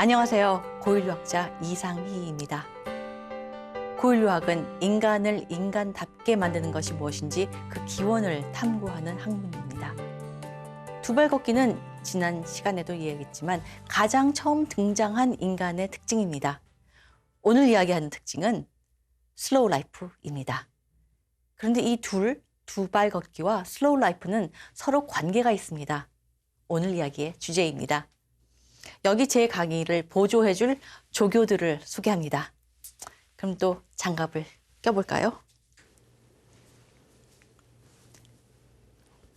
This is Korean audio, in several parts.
안녕하세요. 고인류학자 이상희입니다. 고인류학은 인간을 인간답게 만드는 것이 무엇인지 그 기원을 탐구하는 학문입니다. 두발 걷기는 지난 시간에도 이야기했지만 가장 처음 등장한 인간의 특징입니다. 오늘 이야기하는 특징은 슬로우 라이프입니다. 그런데 이 두발 걷기와 슬로우 라이프는 서로 관계가 있습니다. 오늘 이야기의 주제입니다. 여기 제 강의를 보조해줄 조교들을 소개합니다. 그럼 또 장갑을 껴볼까요?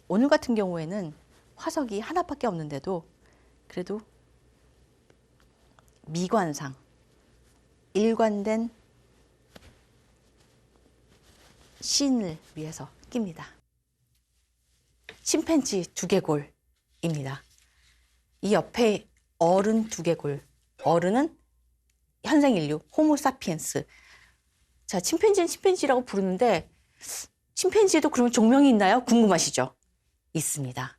오늘 같은 경우에는 화석이 하나밖에 없는데도 그래도 미관상, 일관된 시인을 위해서 낍니다. 침팬지 두개골입니다. 이 옆에 어른 두개골, 어른은 현생 인류, 호모사피엔스. 자, 침팬지는 침팬지라고 부르는데 침팬지에도 그러면 종명이 있나요? 궁금하시죠? 있습니다.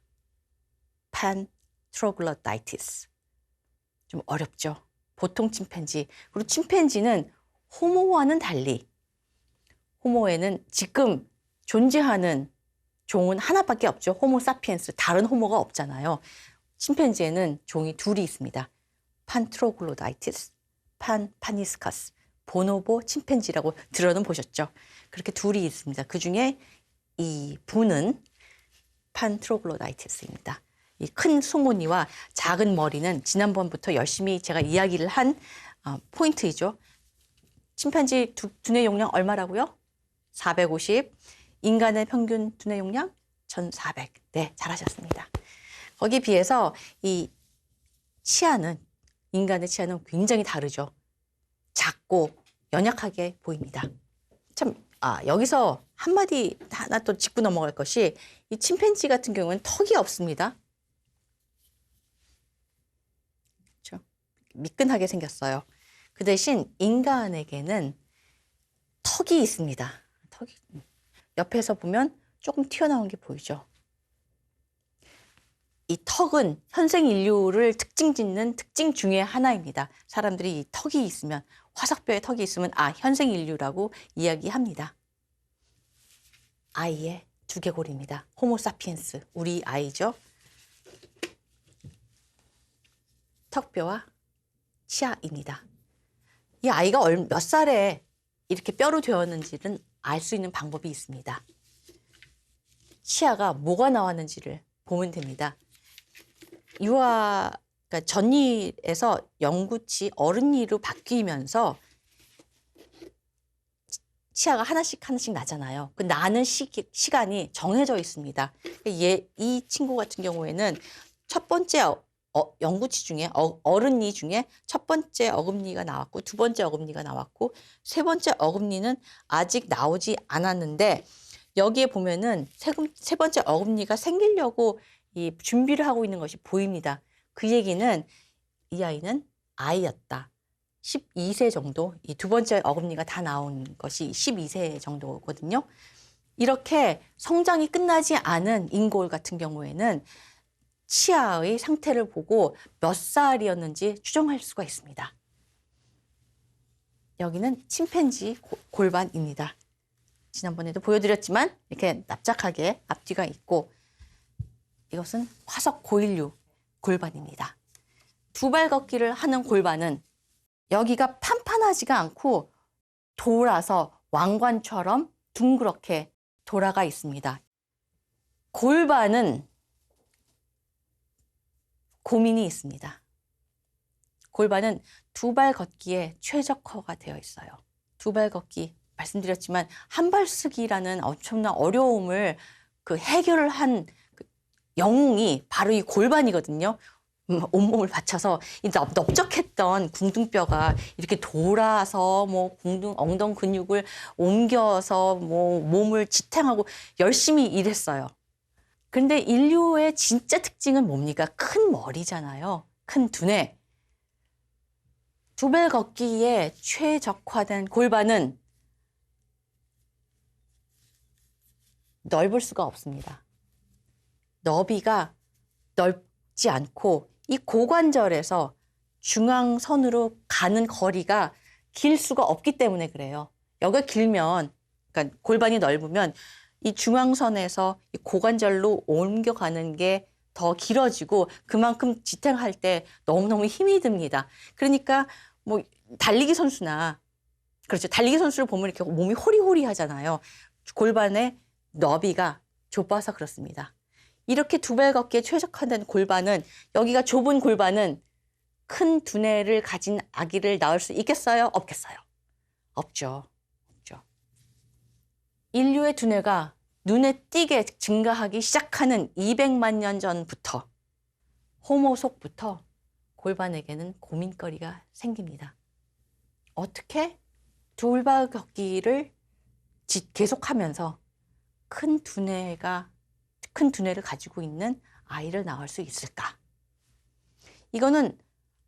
판트로글로다이티스. 좀 어렵죠? 보통 침팬지. 그리고 침팬지는 호모와는 달리 호모에는 지금 존재하는 종은 하나밖에 없죠. 호모사피엔스. 다른 호모가 없잖아요. 침팬지에는 종이 둘이 있습니다. 판트로글로다이티스, 파니스카스, 보노보 침팬지라고 들어는 보셨죠? 그렇게 둘이 있습니다. 그 중에 이 분은 판트로글로다이티스입니다. 이 큰 수모니와 작은 머리는 지난번부터 열심히 제가 이야기를 한 포인트이죠. 침팬지 두뇌 용량 얼마라고요? 450. 인간의 평균 두뇌 용량 1400. 네, 잘하셨습니다. 거기에 비해서 이 치아는, 인간의 치아는 굉장히 다르죠. 작고 연약하게 보입니다. 참, 여기서 한마디 하나 또 짚고 넘어갈 것이 이 침팬지 같은 경우는 턱이 없습니다. 그렇죠? 미끈하게 생겼어요. 그 대신 인간에게는 턱이 있습니다. 턱이 옆에서 보면 조금 튀어나온 게 보이죠. 이 턱은 현생 인류를 특징 짓는 특징 중에 하나입니다. 사람들이 이 턱이 있으면, 화석뼈에 턱이 있으면 현생 인류라고 이야기합니다. 아이의 두개골입니다. 호모사피엔스, 우리 아이죠. 턱뼈와 치아입니다. 이 아이가 몇 살에 이렇게 뼈로 되었는지는 알 수 있는 방법이 있습니다. 치아가 뭐가 나왔는지를 보면 됩니다. 그러니까 전이에서 영구치 어른이로 바뀌면서 치아가 하나씩 나잖아요. 그 나는 시간이 정해져 있습니다. 이 친구 같은 경우에는 첫 번째 영구치 중에 어른이 중에 첫 번째 어금니가 나왔고 두 번째 어금니가 나왔고 세 번째 어금니는 아직 나오지 않았는데 여기에 보면은 세 번째 어금니가 생기려고 이 준비를 하고 있는 것이 보입니다. 그 얘기는 이 아이는 아이였다. 12세 정도, 이 두 번째 어금니가 다 나온 것이 12세 정도거든요. 이렇게 성장이 끝나지 않은 인골 같은 경우에는 치아의 상태를 보고 몇 살이었는지 추정할 수가 있습니다. 여기는 침팬지 골반입니다. 지난번에도 보여드렸지만 이렇게 납작하게 앞뒤가 있고 이것은 화석 고인류 골반입니다. 두발 걷기를 하는 골반은 여기가 판판하지가 않고 돌아서 왕관처럼 둥그렇게 돌아가 있습니다. 골반은 고민이 있습니다. 골반은 두발 걷기에 최적화가 되어 있어요. 두발 걷기 말씀드렸지만 한발쓰기라는 엄청난 어려움을 해결을 한 영웅이 바로 이 골반이거든요. 온몸을 바쳐서 이 넓적했던 궁둥뼈가 이렇게 돌아서 엉덩 근육을 옮겨서 몸을 지탱하고 열심히 일했어요. 그런데 인류의 진짜 특징은 뭡니까? 큰 머리잖아요. 큰 두뇌. 두발 걷기에 최적화된 골반은 넓을 수가 없습니다. 너비가 넓지 않고 이 고관절에서 중앙선으로 가는 거리가 길 수가 없기 때문에 그래요. 여기가 길면, 그러니까 골반이 넓으면 이 중앙선에서 이 고관절로 옮겨가는 게 더 길어지고 그만큼 지탱할 때 너무너무 힘이 듭니다. 그러니까 뭐 달리기 선수나 그렇죠. 달리기 선수를 보면 이렇게 몸이 호리호리 하잖아요. 골반의 너비가 좁아서 그렇습니다. 이렇게 두 발 걷기에 최적화된 골반은 여기가 좁은 골반은 큰 두뇌를 가진 아기를 낳을 수 있겠어요? 없겠어요? 없죠. 없죠. 인류의 두뇌가 눈에 띄게 증가하기 시작하는 200만 년 전부터 호모 속부터 골반에게는 고민거리가 생깁니다. 어떻게 둘발 걷기를 계속하면서 큰 두뇌를 가지고 있는 아이를 낳을 수 있을까? 이거는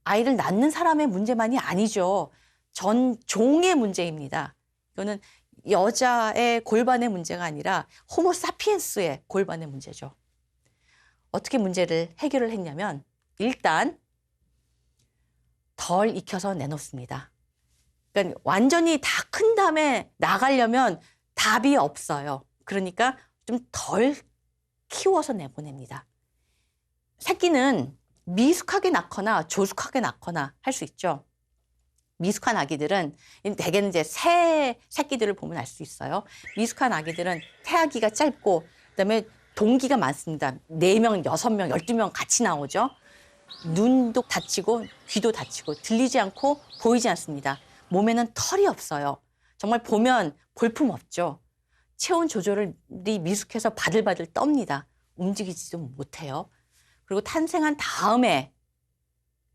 아이를 낳는 사람의 문제만이 아니죠. 전 종의 문제입니다. 이거는 여자의 골반의 문제가 아니라 호모 사피엔스의 골반의 문제죠. 어떻게 문제를 해결을 했냐면 일단 덜 익혀서 내놓습니다. 그러니까 완전히 다 큰 다음에 나가려면 답이 없어요. 그러니까 좀 덜 키워서 내보냅니다. 새끼는 미숙하게 낳거나 조숙하게 낳거나 할 수 있죠. 미숙한 아기들은 대개는 이제 새 새끼들을 보면 알 수 있어요. 미숙한 아기들은 태아기가 짧고 그다음에 동기가 많습니다. 4명, 6명, 12명 같이 나오죠. 눈도 다치고 귀도 다치고 들리지 않고 보이지 않습니다. 몸에는 털이 없어요. 정말 보면 볼품 없죠. 체온 조절이 미숙해서 바들바들 떱니다. 움직이지도 못해요. 그리고 탄생한 다음에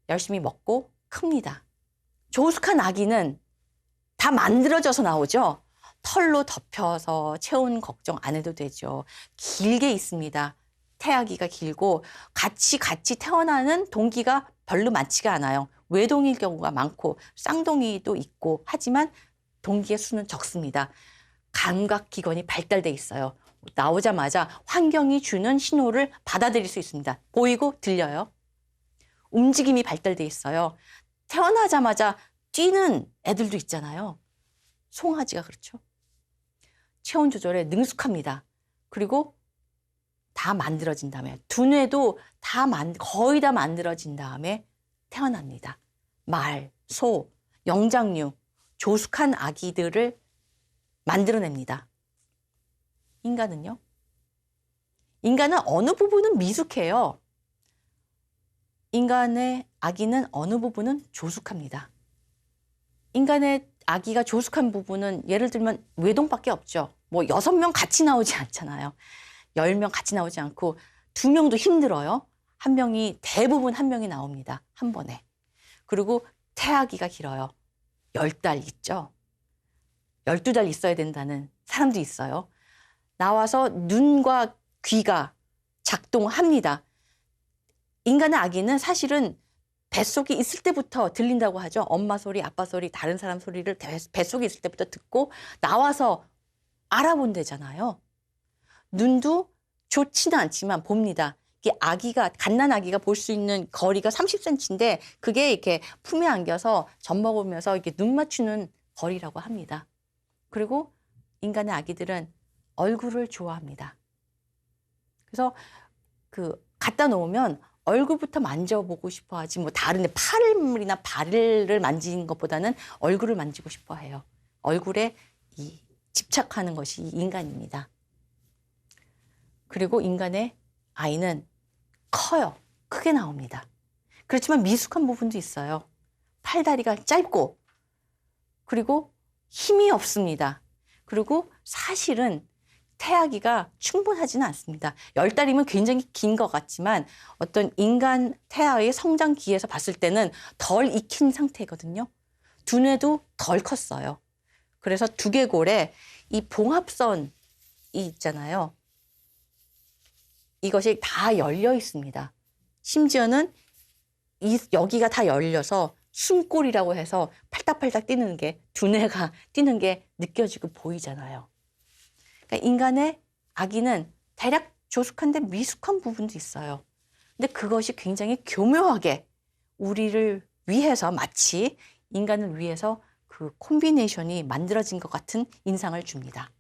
열심히 먹고 큽니다. 조숙한 아기는 다 만들어져서 나오죠. 털로 덮여서 체온 걱정 안 해도 되죠. 길게 있습니다. 태아기가 길고 같이 태어나는 동기가 별로 많지가 않아요. 외동일 경우가 많고 쌍둥이도 있고 하지만 동기의 수는 적습니다. 감각기관이 발달돼 있어요. 나오자마자 환경이 주는 신호를 받아들일 수 있습니다. 보이고 들려요. 움직임이 발달돼 있어요. 태어나자마자 뛰는 애들도 있잖아요. 송아지가 그렇죠. 체온 조절에 능숙합니다. 그리고 다 만들어진 다음에 두뇌도 거의 다 만들어진 다음에 태어납니다. 말, 소, 영장류, 조숙한 아기들을 만들어냅니다. 인간은요? 인간은 어느 부분은 미숙해요. 인간의 아기는 어느 부분은 조숙합니다. 인간의 아기가 조숙한 부분은 예를 들면 외동밖에 없죠. 뭐 6명 같이 나오지 않잖아요. 10명 같이 나오지 않고 2명도 힘들어요. 대부분 한 명이 나옵니다. 한 번에. 그리고 태아기가 길어요. 10달 있죠. 12달 있어야 된다는 사람도 있어요. 나와서 눈과 귀가 작동합니다. 인간의 아기는 사실은 뱃속에 있을 때부터 들린다고 하죠. 엄마 소리, 아빠 소리, 다른 사람 소리를 뱃속에 있을 때부터 듣고 나와서 알아본대잖아요. 눈도 좋지는 않지만 봅니다. 이게 갓난 아기가 볼 수 있는 거리가 30cm인데 그게 이렇게 품에 안겨서 젖 먹으면서 이렇게 눈 맞추는 거리라고 합니다. 그리고 인간의 아기들은 얼굴을 좋아합니다. 그래서 갖다 놓으면 얼굴부터 만져보고 싶어 하지 뭐 다른 팔이나 발을 만지는 것보다는 얼굴을 만지고 싶어 해요. 얼굴에 집착하는 것이 인간입니다. 그리고 인간의 아이는 커요. 크게 나옵니다. 그렇지만 미숙한 부분도 있어요. 팔다리가 짧고 그리고 힘이 없습니다. 그리고 사실은 태아기가 충분하지는 않습니다. 10달이면 굉장히 긴 것 같지만 어떤 인간 태아의 성장기에서 봤을 때는 덜 익힌 상태거든요. 두뇌도 덜 컸어요. 그래서 두개골에 이 봉합선이 있잖아요. 이것이 다 열려 있습니다. 심지어는 여기가 다 열려서 숨골이라고 해서 팔딱팔딱 뛰는 게 두뇌가 뛰는 게 느껴지고 보이잖아요. 그러니까 인간의 아기는 대략 조숙한데 미숙한 부분도 있어요. 근데 그것이 굉장히 교묘하게 우리를 위해서 마치 인간을 위해서 그 콤비네이션이 만들어진 것 같은 인상을 줍니다.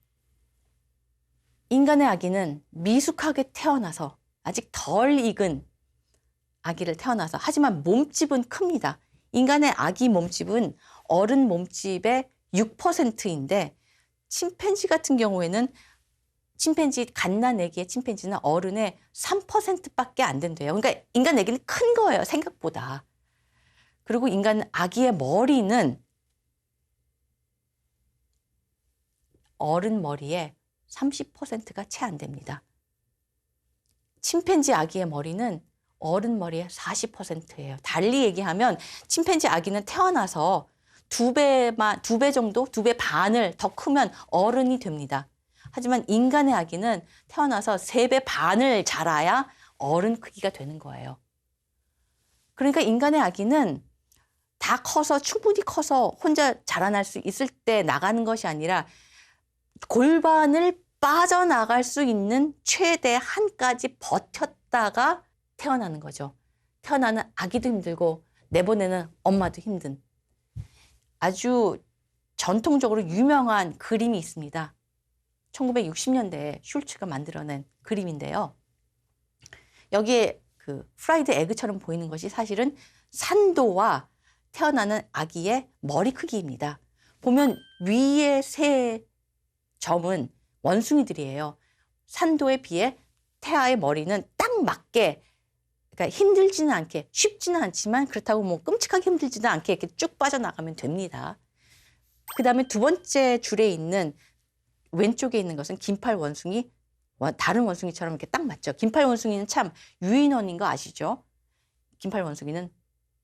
인간의 아기는 미숙하게 태어나서 아직 덜 익은 아기를 태어나서 하지만 몸집은 큽니다. 인간의 아기 몸집은 어른 몸집의 6%인데 침팬지 같은 경우에는 침팬지 갓난아기의 침팬지는 어른의 3%밖에 안 된대요. 그러니까 인간 아기는 큰 거예요, 생각보다. 그리고 인간 아기의 머리는 어른 머리의 30%가 채 안 됩니다. 침팬지 아기의 머리는 어른 머리의 40%예요. 달리 얘기하면 침팬지 아기는 태어나서 두 배 정도, 2배 반을 더 크면 어른이 됩니다. 하지만 인간의 아기는 태어나서 3배 반을 자라야 어른 크기가 되는 거예요. 그러니까 인간의 아기는 다 커서 충분히 커서 혼자 자라날 수 있을 때 나가는 것이 아니라 골반을 빠져나갈 수 있는 최대 한까지 버텼다가 태어나는 거죠. 태어나는 아기도 힘들고 내보내는 엄마도 힘든 아주 전통적으로 유명한 그림이 있습니다. 1960년대에 슐츠가 만들어낸 그림인데요. 여기에 그 프라이드 에그처럼 보이는 것이 사실은 산도와 태어나는 아기의 머리 크기입니다. 보면 위에 세 점은 원숭이들이에요. 산도에 비해 태아의 머리는 딱 맞게, 그러니까 힘들지는 않게, 쉽지는 않지만 그렇다고 뭐 끔찍하게 힘들지는 않게 이렇게 쭉 빠져나가면 됩니다. 그 다음에 두 번째 줄에 있는 왼쪽에 있는 것은 긴팔 원숭이, 다른 원숭이처럼 이렇게 딱 맞죠. 긴팔 원숭이는 참 유인원인 거 아시죠? 긴팔 원숭이는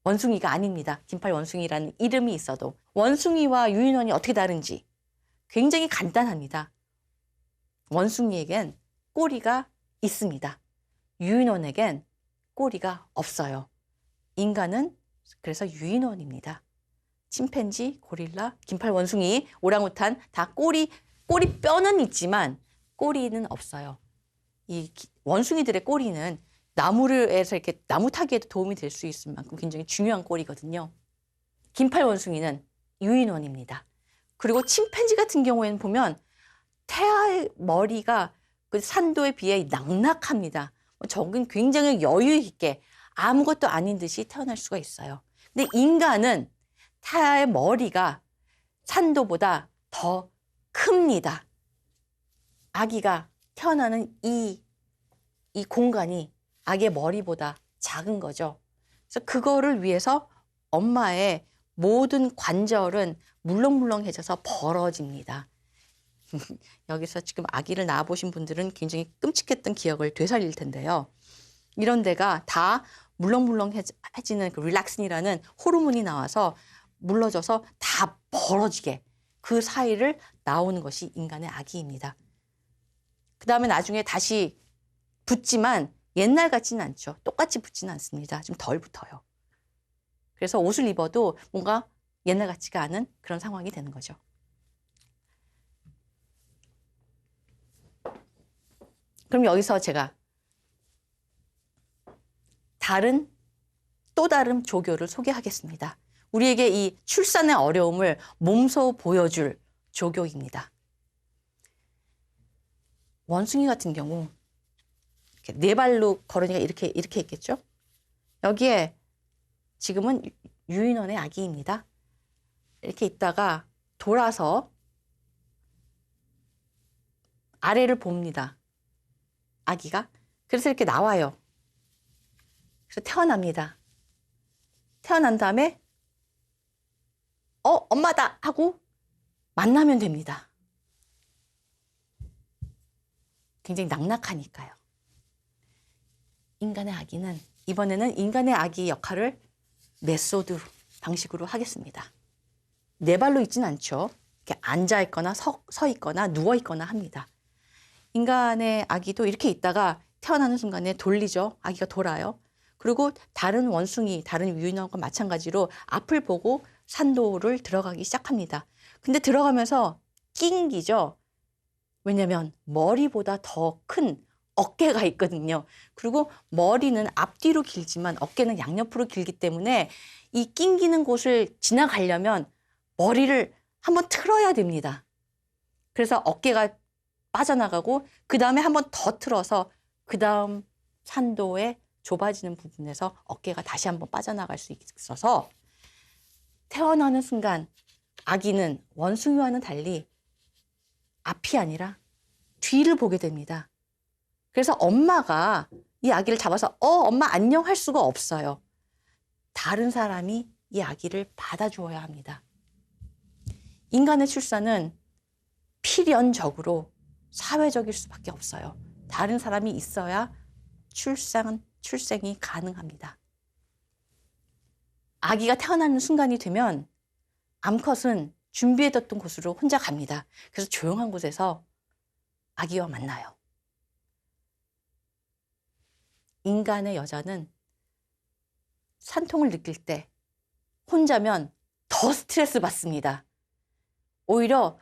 원숭이가 아닙니다. 긴팔 원숭이라는 이름이 있어도. 원숭이와 유인원이 어떻게 다른지 굉장히 간단합니다. 원숭이에겐 꼬리가 있습니다. 유인원에겐 꼬리가 없어요. 인간은 그래서 유인원입니다. 침팬지, 고릴라, 긴팔 원숭이, 오랑우탄 다 꼬리뼈는 있지만 꼬리는 없어요. 이 원숭이들의 꼬리는 나무에서 이렇게 나무 타기에도 도움이 될 수 있을 만큼 굉장히 중요한 꼬리거든요. 긴팔 원숭이는 유인원입니다. 그리고 침팬지 같은 경우에는 보면 태아의 머리가 그 산도에 비해 낙낙합니다. 적은 굉장히 여유 있게 아무것도 아닌 듯이 태어날 수가 있어요. 근데 인간은 태아의 머리가 산도보다 더 큽니다. 아기가 태어나는 이 공간이 아기의 머리보다 작은 거죠. 그래서 그거를 위해서 엄마의 모든 관절은 물렁물렁해져서 벌어집니다. 여기서 지금 아기를 낳아보신 분들은 굉장히 끔찍했던 기억을 되살릴 텐데요. 이런 데가 다 물렁물렁해지는 그 릴락신이라는 호르몬이 나와서 물러져서 다 벌어지게 그 사이를 나오는 것이 인간의 아기입니다. 그 다음에 나중에 다시 붙지만 옛날 같지는 않죠. 똑같이 붙지는 않습니다. 좀 덜 붙어요. 그래서 옷을 입어도 뭔가 옛날 같지가 않은 그런 상황이 되는 거죠. 그럼 여기서 제가 또 다른 조교를 소개하겠습니다. 우리에게 이 출산의 어려움을 몸소 보여줄 조교입니다. 원숭이 같은 경우 이렇게 네 발로 걸으니까 이렇게 있겠죠? 여기에 지금은 유인원의 아기입니다. 이렇게 있다가 돌아서 아래를 봅니다. 아기가. 그래서 이렇게 나와요. 그래서 태어납니다. 태어난 다음에 엄마다 하고 만나면 됩니다. 굉장히 낙낙하니까요. 인간의 아기는 이번에는 인간의 아기 역할을 메소드 방식으로 하겠습니다. 네 발로 있지는 않죠. 이렇게 앉아 있거나 서 있거나 누워 있거나 합니다. 인간의 아기도 이렇게 있다가 태어나는 순간에 돌리죠. 아기가 돌아요. 그리고 다른 원숭이, 다른 유인원과 마찬가지로 앞을 보고 산도를 들어가기 시작합니다. 근데 들어가면서 낑기죠. 왜냐하면 머리보다 더 큰 어깨가 있거든요. 그리고 머리는 앞뒤로 길지만 어깨는 양옆으로 길기 때문에 이 낑기는 곳을 지나가려면 머리를 한번 틀어야 됩니다. 그래서 어깨가 빠져나가고 그 다음에 한번 더 틀어서 그 다음 산도에 좁아지는 부분에서 어깨가 다시 한번 빠져나갈 수 있어서 태어나는 순간 아기는 원숭이와는 달리 앞이 아니라 뒤를 보게 됩니다. 그래서 엄마가 이 아기를 잡아서 엄마 안녕 할 수가 없어요. 다른 사람이 이 아기를 받아주어야 합니다. 인간의 출산은 필연적으로 사회적일 수밖에 없어요. 다른 사람이 있어야 출생이 가능합니다. 아기가 태어나는 순간이 되면 암컷은 준비해뒀던 곳으로 혼자 갑니다. 그래서 조용한 곳에서 아기와 만나요. 인간의 여자는 산통을 느낄 때 혼자면 더 스트레스 받습니다. 오히려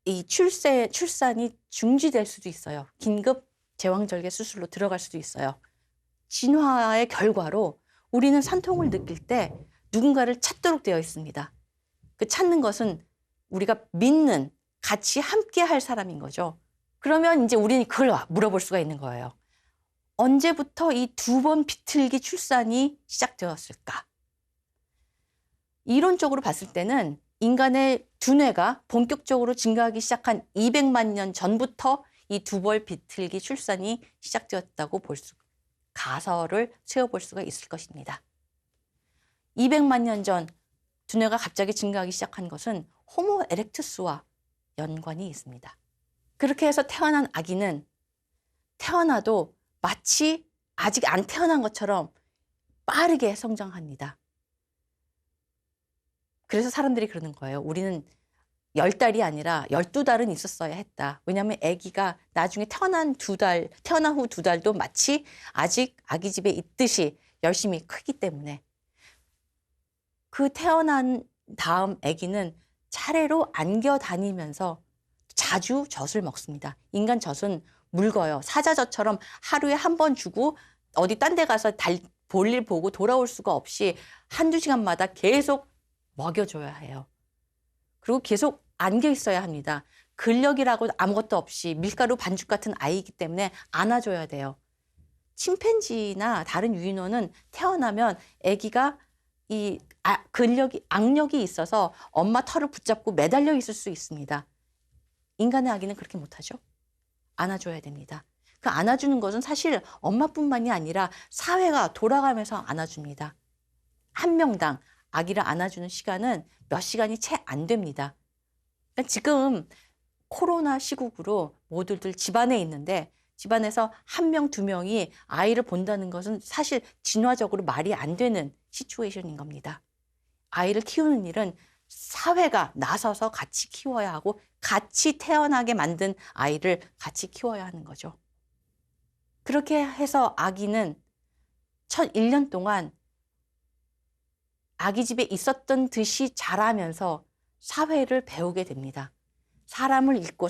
이 출산이 중지될 수도 있어요. 긴급 제왕절개 수술로 들어갈 수도 있어요. 진화의 결과로 우리는 산통을 느낄 때 누군가를 찾도록 되어 있습니다. 그 찾는 것은 우리가 믿는, 같이 함께 할 사람인 거죠. 그러면 이제 우리는 그걸 물어볼 수가 있는 거예요. 언제부터 이 2번 비틀기 출산이 시작되었을까? 이론적으로 봤을 때는 인간의 두뇌가 본격적으로 증가하기 시작한 200만 년 전부터 이 2번 비틀기 출산이 시작되었다고 가설을 세워볼 수가 있을 것입니다. 200만 년 전 두뇌가 갑자기 증가하기 시작한 것은 호모 에렉투스와 연관이 있습니다. 그렇게 해서 태어난 아기는 태어나도 마치 아직 안 태어난 것처럼 빠르게 성장합니다. 그래서 사람들이 그러는 거예요. 우리는 10달이 아니라 12달은 있었어야 했다. 왜냐하면 아기가 나중에 태어난 후 2달도 마치 아직 아기 집에 있듯이 열심히 크기 때문에 그 태어난 다음 아기는 차례로 안겨 다니면서 자주 젖을 먹습니다. 인간 젖은 묽어요. 사자젖처럼 하루에 한 번 주고 어디 딴 데 가서 볼일 보고 돌아올 수가 없이 한두 시간마다 계속 먹여줘야 해요. 그리고 계속 안겨 있어야 합니다. 근력이라고 아무것도 없이 밀가루 반죽 같은 아이이기 때문에 안아줘야 돼요. 침팬지나 다른 유인원은 태어나면 아기가 이 악력이 있어서 엄마 털을 붙잡고 매달려 있을 수 있습니다. 인간의 아기는 그렇게 못하죠. 안아줘야 됩니다. 그 안아주는 것은 사실 엄마뿐만이 아니라 사회가 돌아가면서 안아줍니다. 한 명당 아기를 안아주는 시간은 몇 시간이 채 안 됩니다. 그러니까 지금 코로나 시국으로 모두들 집안에 있는데 집안에서 1명, 2명이 아이를 본다는 것은 사실 진화적으로 말이 안 되는 시츄에이션인 겁니다. 아이를 키우는 일은 사회가 나서서 같이 키워야 하고 같이 태어나게 만든 아이를 같이 키워야 하는 거죠. 그렇게 해서 아기는 첫 1년 동안 아기 집에 있었던 듯이 자라면서 사회를 배우게 됩니다. 사람을 읽고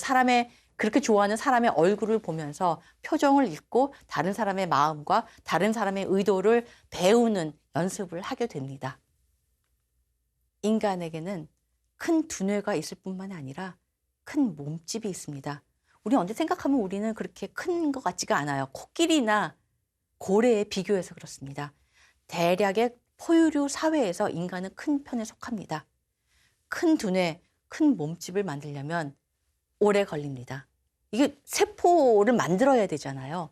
그렇게 좋아하는 사람의 얼굴을 보면서 표정을 읽고 다른 사람의 마음과 다른 사람의 의도를 배우는 연습을 하게 됩니다. 인간에게는 큰 두뇌가 있을 뿐만 아니라 큰 몸집이 있습니다. 우리 언제 생각하면 우리는 그렇게 큰 것 같지가 않아요. 코끼리나 고래에 비교해서 그렇습니다. 대략의 포유류 사회에서 인간은 큰 편에 속합니다. 큰 두뇌, 큰 몸집을 만들려면 오래 걸립니다. 이게 세포를 만들어야 되잖아요.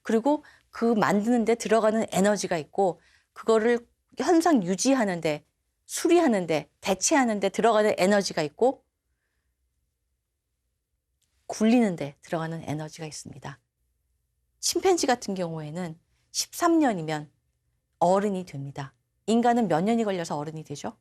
그리고 그 만드는 데 들어가는 에너지가 있고 그거를 현상 유지하는데, 수리하는데, 대체하는데 들어가는 에너지가 있고 굴리는데 들어가는 에너지가 있습니다. 침팬지 같은 경우에는 13년이면 어른이 됩니다. 인간은 몇 년이 걸려서 어른이 되죠?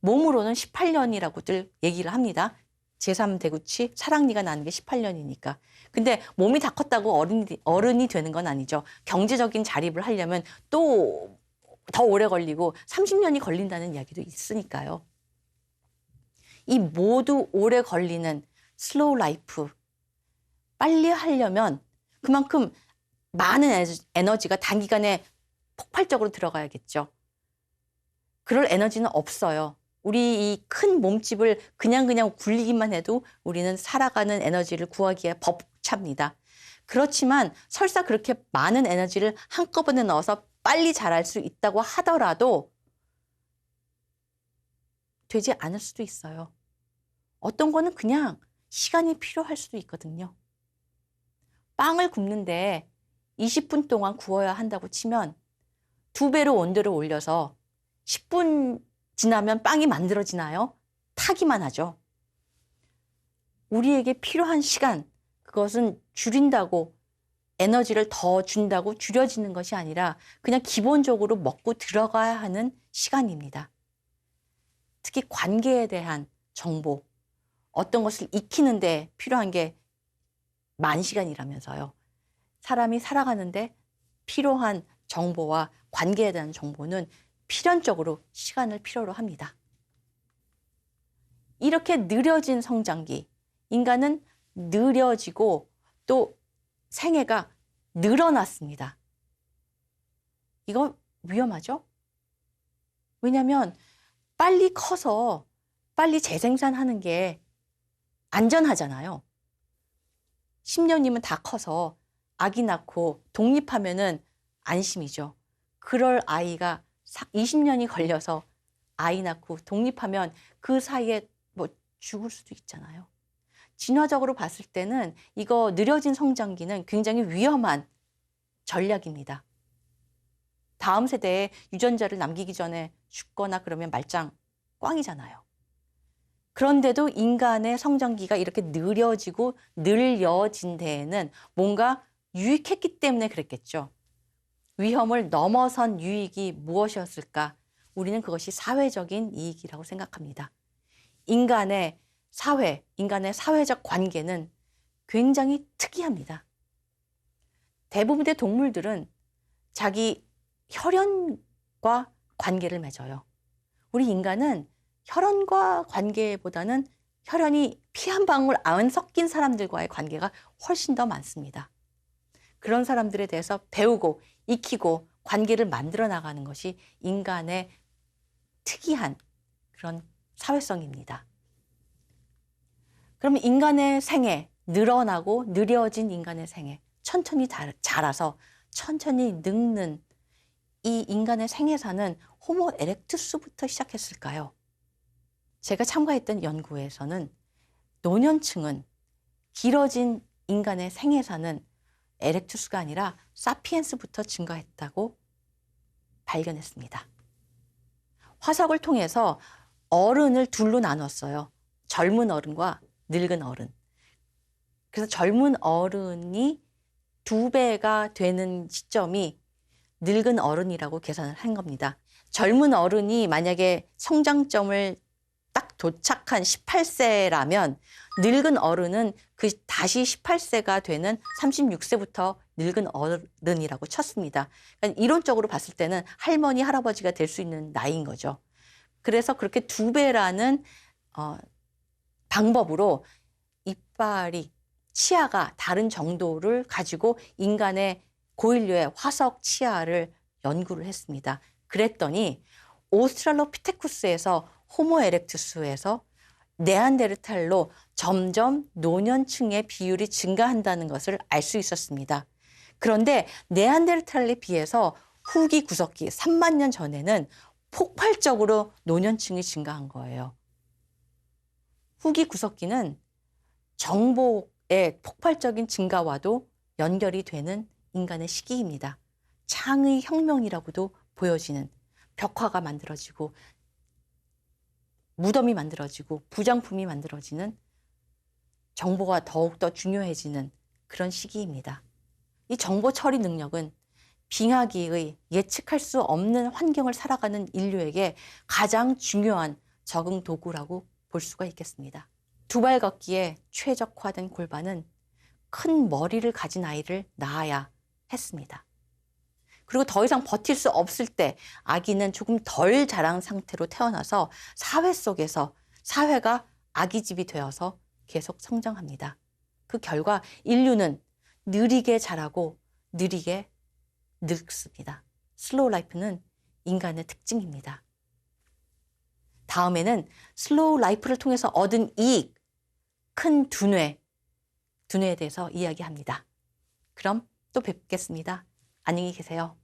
몸으로는 18년이라고들 얘기를 합니다. 제3대구치 사랑니가 나는 게 18년이니까. 근데 몸이 다 컸다고 어른이 되는 건 아니죠. 경제적인 자립을 하려면 또 더 오래 걸리고 30년이 걸린다는 이야기도 있으니까요. 이 모두 오래 걸리는 슬로우 라이프, 빨리 하려면 그만큼 많은 에너지가 단기간에 폭발적으로 들어가야겠죠. 그럴 에너지는 없어요. 우리 이 큰 몸집을 그냥 굴리기만 해도 우리는 살아가는 에너지를 구하기에 벅찹니다. 그렇지만 설사 그렇게 많은 에너지를 한꺼번에 넣어서 빨리 자랄 수 있다고 하더라도 되지 않을 수도 있어요. 어떤 거는 그냥 시간이 필요할 수도 있거든요. 빵을 굽는데 20분 동안 구워야 한다고 치면 2배로 온도를 올려서 10분 지나면 빵이 만들어지나요? 타기만 하죠. 우리에게 필요한 시간, 그것은 줄인다고 에너지를 더 준다고 줄여지는 것이 아니라 그냥 기본적으로 먹고 들어가야 하는 시간입니다. 특히 관계에 대한 정보, 어떤 것을 익히는데 필요한 게 10,000시간이라면서요. 사람이 살아가는데 필요한 정보와 관계에 대한 정보는 필연적으로 시간을 필요로 합니다. 이렇게 느려진 성장기, 인간은 느려지고 또 생애가 늘어났습니다. 이거 위험하죠? 왜냐하면 빨리 커서 빨리 재생산하는 게 안전하잖아요. 10년이면 다 커서 아기 낳고 독립하면은 안심이죠. 그럴 아이가 20년이 걸려서 아이 낳고 독립하면 그 사이에 뭐 죽을 수도 있잖아요. 진화적으로 봤을 때는 이거 느려진 성장기는 굉장히 위험한 전략입니다. 다음 세대에 유전자를 남기기 전에 죽거나 그러면 말짱 꽝이잖아요. 그런데도 인간의 성장기가 이렇게 느려지고 늘려진 데에는 뭔가 유익했기 때문에 그랬겠죠. 위험을 넘어선 유익이 무엇이었을까? 우리는 그것이 사회적인 이익이라고 생각합니다. 인간의 사회적 관계는 굉장히 특이합니다. 대부분의 동물들은 자기 혈연과 관계를 맺어요. 우리 인간은 혈연과 관계보다는 혈연이 피 한 방울 안 섞인 사람들과의 관계가 훨씬 더 많습니다. 그런 사람들에 대해서 배우고 익히고 관계를 만들어 나가는 것이 인간의 특이한 그런 사회성입니다. 그럼 인간의 생애, 늘어나고 느려진 인간의 생애, 천천히 자라서 천천히 늙는 이 인간의 생애사는 호모 에렉투스부터 시작했을까요? 제가 참가했던 연구에서는 노년층은 길어진 인간의 생애사는 에렉투스가 아니라 사피엔스부터 증가했다고 발견했습니다. 화석을 통해서 어른을 둘로 나눴어요. 젊은 어른과 늙은 어른. 그래서 젊은 어른이 2배가 되는 시점이 늙은 어른이라고 계산을 한 겁니다. 젊은 어른이 만약에 성장점을 딱 도착한 18세라면 늙은 어른은 그 다시 18세가 되는 36세부터 늙은 어른이라고 쳤습니다. 그러니까 이론적으로 봤을 때는 할머니, 할아버지가 될 수 있는 나이인 거죠. 그래서 그렇게 2배라는 방법으로 이빨이, 치아가 다른 정도를 가지고 인간의 고인류의 화석 치아를 연구를 했습니다. 그랬더니 오스트랄로피테쿠스에서 호모 에렉투스에서 네안데르탈로 점점 노년층의 비율이 증가한다는 것을 알 수 있었습니다. 그런데 네안데르탈에 비해서 후기 구석기 3만 년 전에는 폭발적으로 노년층이 증가한 거예요. 후기 구석기는 정보의 폭발적인 증가와도 연결이 되는 인간의 시기입니다. 창의 혁명이라고도 보여지는, 벽화가 만들어지고 무덤이 만들어지고 부장품이 만들어지는, 정보가 더욱더 중요해지는 그런 시기입니다. 이 정보 처리 능력은 빙하기의 예측할 수 없는 환경을 살아가는 인류에게 가장 중요한 적응 도구라고 볼 수가 있겠습니다. 2발 걷기에 최적화된 골반은 큰 머리를 가진 아이를 낳아야 했습니다. 그리고 더 이상 버틸 수 없을 때 아기는 조금 덜 자란 상태로 태어나서 사회 속에서 사회가 아기집이 되어서 계속 성장합니다. 그 결과 인류는 느리게 자라고 느리게 늙습니다. 슬로우 라이프는 인간의 특징입니다. 다음에는 슬로우 라이프를 통해서 얻은 이익, 큰 두뇌에 대해서 이야기합니다. 그럼 또 뵙겠습니다. 안녕히 계세요.